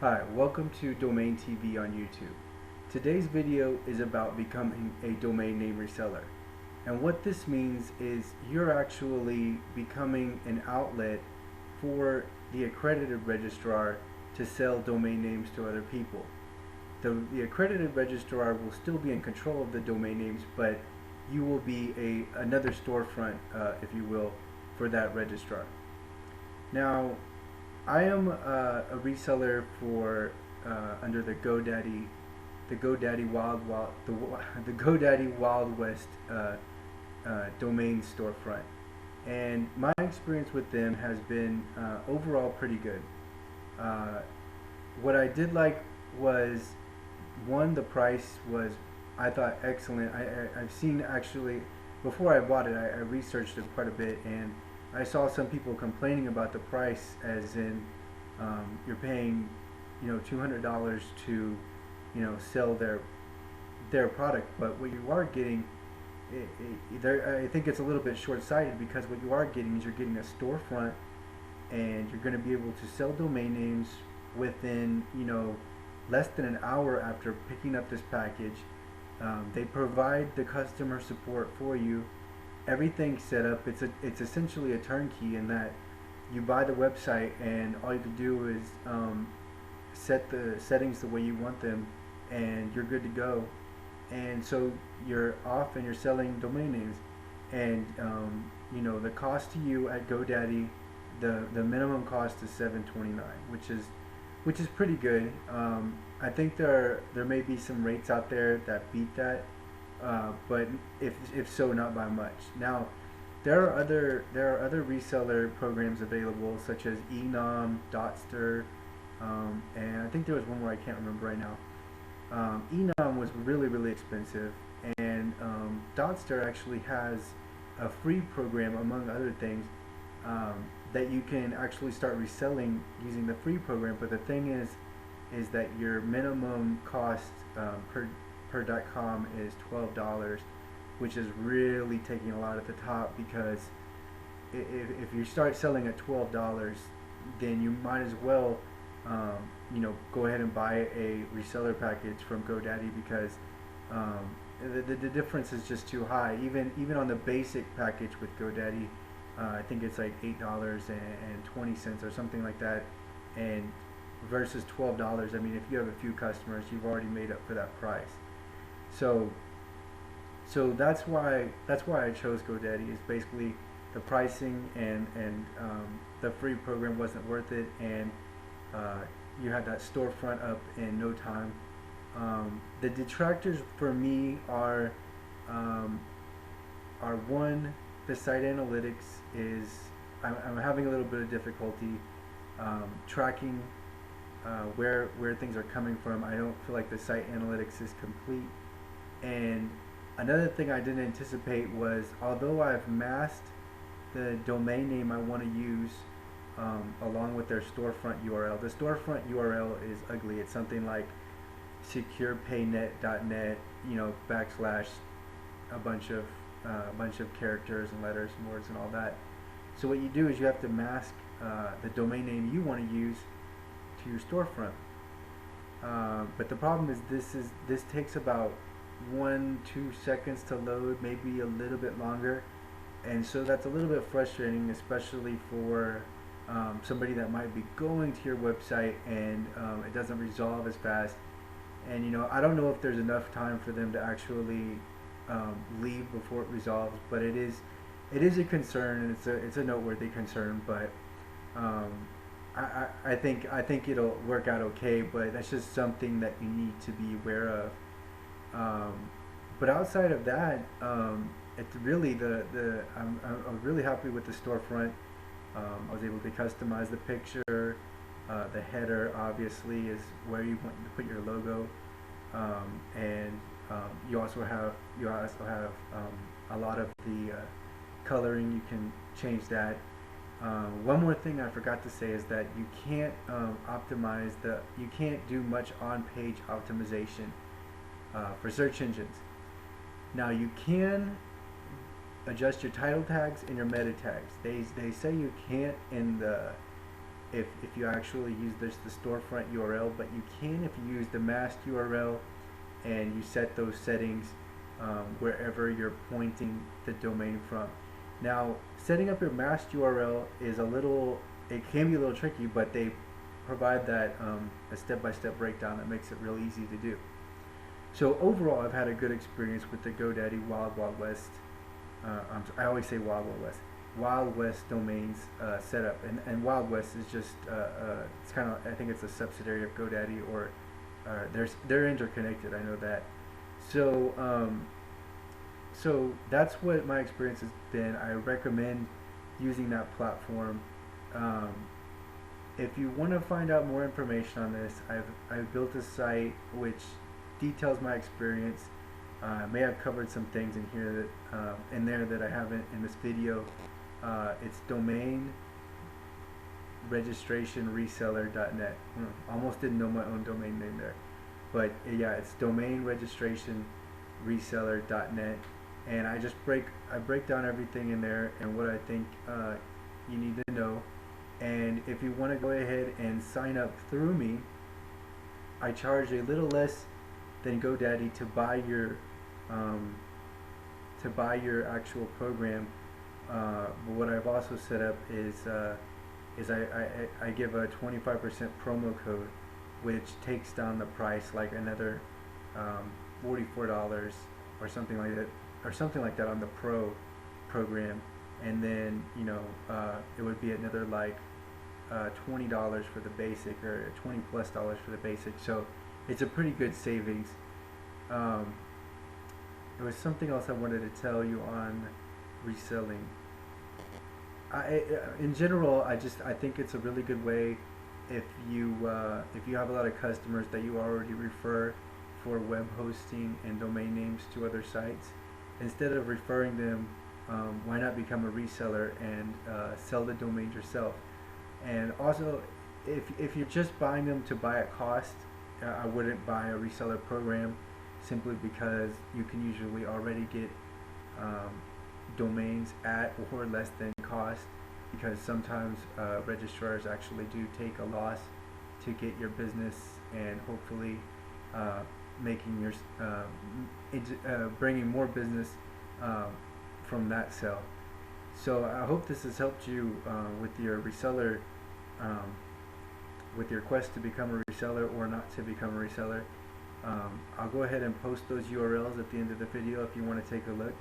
Hi, welcome to Domain TV on YouTube. Today's video is about becoming a domain name reseller. And what this means is you're actually becoming an outlet for the accredited registrar to sell domain names to other people. The accredited registrar will still be in control of the domain names, but you will be another storefront, if you will, for that registrar. Now, I am a reseller for under the GoDaddy the GoDaddy Wild West domain storefront, and my experience with them has been overall pretty good. Uh, what I did like was one, the price was, I thought, excellent. I've seen, actually, before I bought it, I researched it quite a bit, and I saw some people complaining about the price, as in you're paying, $200 to, sell their product, but what you are getting, I think it's a little bit short-sighted, because what you are getting is you're getting a storefront, and you're going to be able to sell domain names within, less than an hour after picking up this package. They provide the customer support for you. Everything's set up. It's essentially a turnkey in that you buy the website, and all you have to do is set the settings the way you want them, and you're good to go. And so you're off and you're selling domain names. And the cost to you at GoDaddy, the minimum cost is $7.29, which is pretty good. I think there may be some rates out there that beat that, but if so, not by much. Now, there are other reseller programs available, such as Enom, Dotster, and I think there was one more I can't remember right now. Enom was really, really expensive, and Dotster actually has a free program, among other things, that you can actually start reselling using the free program. But the thing is that your minimum cost per .com is $12, which is really taking a lot at the top, because if you start selling at $12, then you might as well go ahead and buy a reseller package from GoDaddy, because the difference is just too high. Even on the basic package with GoDaddy, I think it's like $8.20 or something like that, and versus $12. I mean, if you have a few customers, you've already made up for that price. So that's why I chose GoDaddy. Is basically the pricing, and the free program wasn't worth it, and you had that storefront up in no time. The detractors for me are one, the site analytics is, I'm having a little bit of difficulty tracking where things are coming from. I don't feel like the site analytics is complete. And another thing I didn't anticipate was, although I've masked the domain name I want to use along with their storefront URL, the storefront URL is ugly. It's something like securepaynet.net, backslash a bunch of characters and letters and words and all that. So what you do is you have to mask the domain name you want to use to your storefront. But the problem is this takes about 1-2 seconds to load, maybe a little bit longer, and so that's a little bit frustrating, especially for somebody that might be going to your website, and it doesn't resolve as fast. And I don't know if there's enough time for them to actually leave before it resolves, but it is a concern, and it's a noteworthy concern. But I think it'll work out okay. But that's just something that you need to be aware of. But outside of that, it's really I was really happy with the storefront. I was able to customize the picture. The header obviously is where you want to put your logo, and you also have a lot of the coloring. You can change that. One more thing I forgot to say is that you can't you can't do much on-page optimization for search engines. Now you can adjust your title tags and your meta tags. They say you can't in if you actually use the storefront URL, but you can if you use the masked URL and you set those settings wherever you're pointing the domain from. Now, setting up your masked URL is it can be a little tricky, but they provide that a step-by-step breakdown that makes it real easy to do. So overall, I've had a good experience with the GoDaddy Wild Wild West. I always say Wild Wild West. Wild West domains setup, and Wild West is just it's kind of, I think it's a subsidiary of GoDaddy, or they're interconnected. I know that. So so that's what my experience has been. I recommend using that platform. Um, if you want to find out more information on this, I've built a site which details my experience. I may have covered some things in here that in there that I haven't in this video. It's domain registration reseller.net. Almost didn't know my own domain name there, but yeah, it's domain registration reseller.net, and I break down everything in there and what I think you need to know. And if you want to go ahead and sign up through me, I charge a little less than GoDaddy to buy your actual program. But what I've also set up is I give a 25% promo code, which takes down the price like another $44 or something like that on the Pro program, and then it would be another like $20 for the basic, or $20+ for the basic. So it's a pretty good savings. There was something else I wanted to tell you on reselling. In general, I think it's a really good way if you have a lot of customers that you already refer for web hosting and domain names to other sites. Instead of referring them, why not become a reseller and sell the domains yourself? And also, if you're just buying them to buy at cost, I wouldn't buy a reseller program, simply because you can usually already get domains at or less than cost, because sometimes registrars actually do take a loss to get your business, and hopefully making your bringing more business from that sale. So I hope this has helped you with your reseller, with your quest to become a reseller or not to become a reseller. I'll go ahead and post those URLs at the end of the video if you want to take a look.